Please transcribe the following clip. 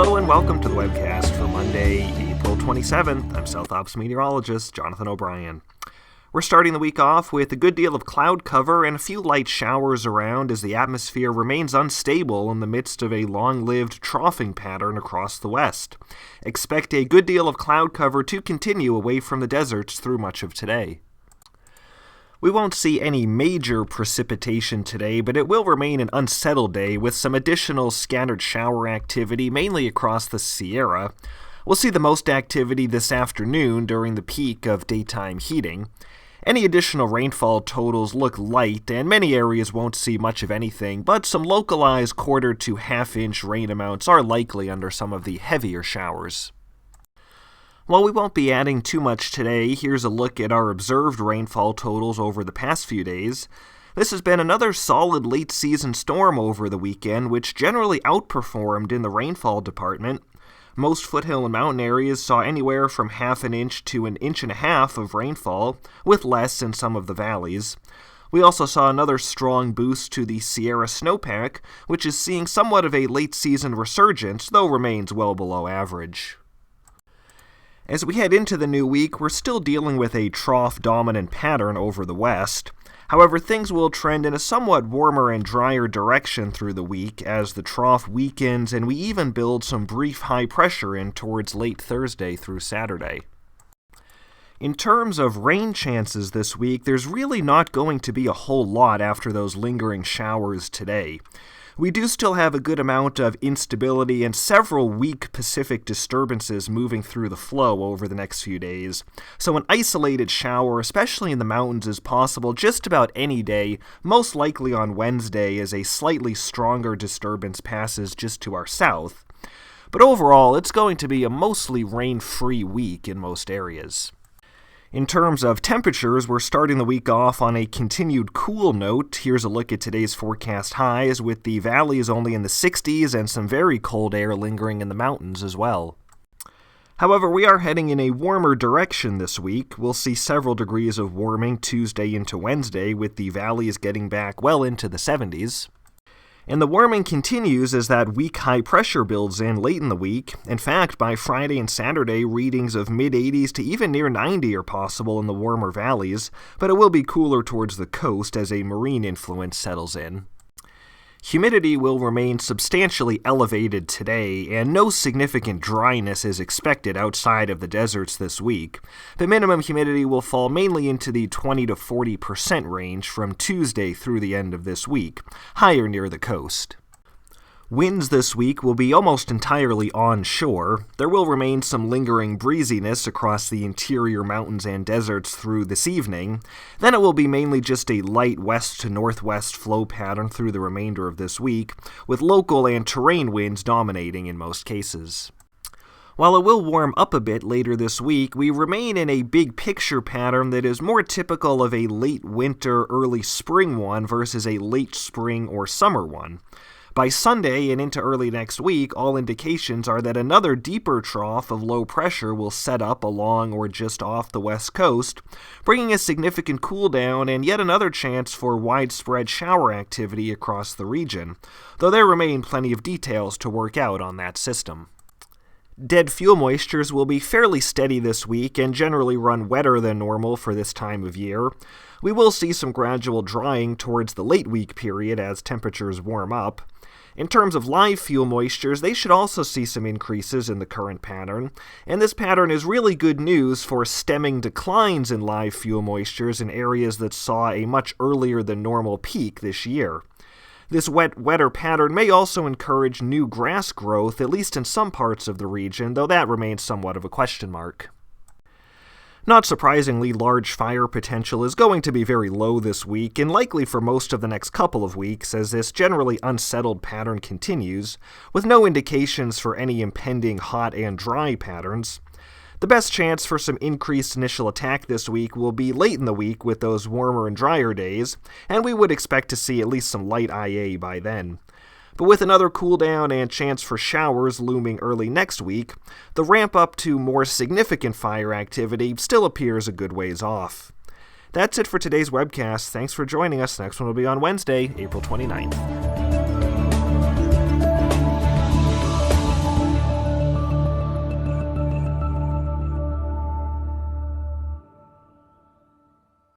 Hello and welcome to the Webcast for Monday, April 27th. I'm South Ops meteorologist Jonathan O'Brien. We're starting the week off with a good deal of cloud cover and a few light showers around as the atmosphere remains unstable in the midst of a long-lived troughing pattern across the west. Expect a good deal of cloud cover to continue away from the deserts through much of today. We won't see any major precipitation today, but it will remain an unsettled day with some additional scattered shower activity, mainly across the Sierra. We'll see the most activity this afternoon during the peak of daytime heating. Any additional rainfall totals look light, and many areas won't see much of anything, but some localized quarter to half-inch rain amounts are likely under some of the heavier showers. While we won't be adding too much today, here's a look at our observed rainfall totals over the past few days. This has been another solid late-season storm over the weekend, which generally outperformed in the rainfall department. Most foothill and mountain areas saw anywhere from half an inch to an inch and a half of rainfall, with less in some of the valleys. We also saw another strong boost to the Sierra snowpack, which is seeing somewhat of a late-season resurgence, though remains well below average. As we head into the new week, we're still dealing with a trough-dominant pattern over the west. However, things will trend in a somewhat warmer and drier direction through the week as the trough weakens and we even build some brief high pressure in towards late Thursday through Saturday. In terms of rain chances this week, there's really not going to be a whole lot after those lingering showers today. We do still have a good amount of instability and several weak Pacific disturbances moving through the flow over the next few days, so an isolated shower, especially in the mountains, is possible just about any day, most likely on Wednesday as a slightly stronger disturbance passes just to our south. But overall, it's going to be a mostly rain-free week in most areas. In terms of temperatures, we're starting the week off on a continued cool note. Here's a look at today's forecast highs, with the valleys only in the 60s and some very cold air lingering in the mountains as well. However, we are heading in a warmer direction this week. We'll see several degrees of warming Tuesday into Wednesday, with the valleys getting back well into the 70s. And the warming continues as that weak high pressure builds in late in the week. In fact, by Friday and Saturday, readings of mid-80s to even near 90 are possible in the warmer valleys, but it will be cooler towards the coast as a marine influence settles in. Humidity will remain substantially elevated today, and no significant dryness is expected outside of the deserts this week. The minimum humidity will fall mainly into the 20 to 40% range from Tuesday through the end of this week, higher near the coast. Winds this week will be almost entirely onshore. There will remain some lingering breeziness across the interior mountains and deserts through this evening. Then it will be mainly just a light west to northwest flow pattern through the remainder of this week, with local and terrain winds dominating in most cases. While it will warm up a bit later this week, we remain in a big picture pattern that is more typical of a late winter, early spring one versus a late spring or summer one. By Sunday and into early next week, all indications are that another deeper trough of low pressure will set up along or just off the west coast, bringing a significant cool down and yet another chance for widespread shower activity across the region, though there remain plenty of details to work out on that system. Dead fuel moistures will be fairly steady this week and generally run wetter than normal for this time of year. We will see some gradual drying towards the late week period as temperatures warm up. In terms of live fuel moistures, they should also see some increases in the current pattern, and this pattern is really good news for stemming declines in live fuel moistures in areas that saw a much earlier than normal peak this year. This wetter pattern may also encourage new grass growth, at least in some parts of the region, though that remains somewhat of a question mark. Not surprisingly, large fire potential is going to be very low this week, and likely for most of the next couple of weeks as this generally unsettled pattern continues, with no indications for any impending hot and dry patterns. The best chance for some increased initial attack this week will be late in the week with those warmer and drier days, and we would expect to see at least some light IA by then. But with another cool down and chance for showers looming early next week, the ramp up to more significant fire activity still appears a good ways off. That's it for today's webcast. Thanks for joining us. Next one will be on Wednesday, April 29th.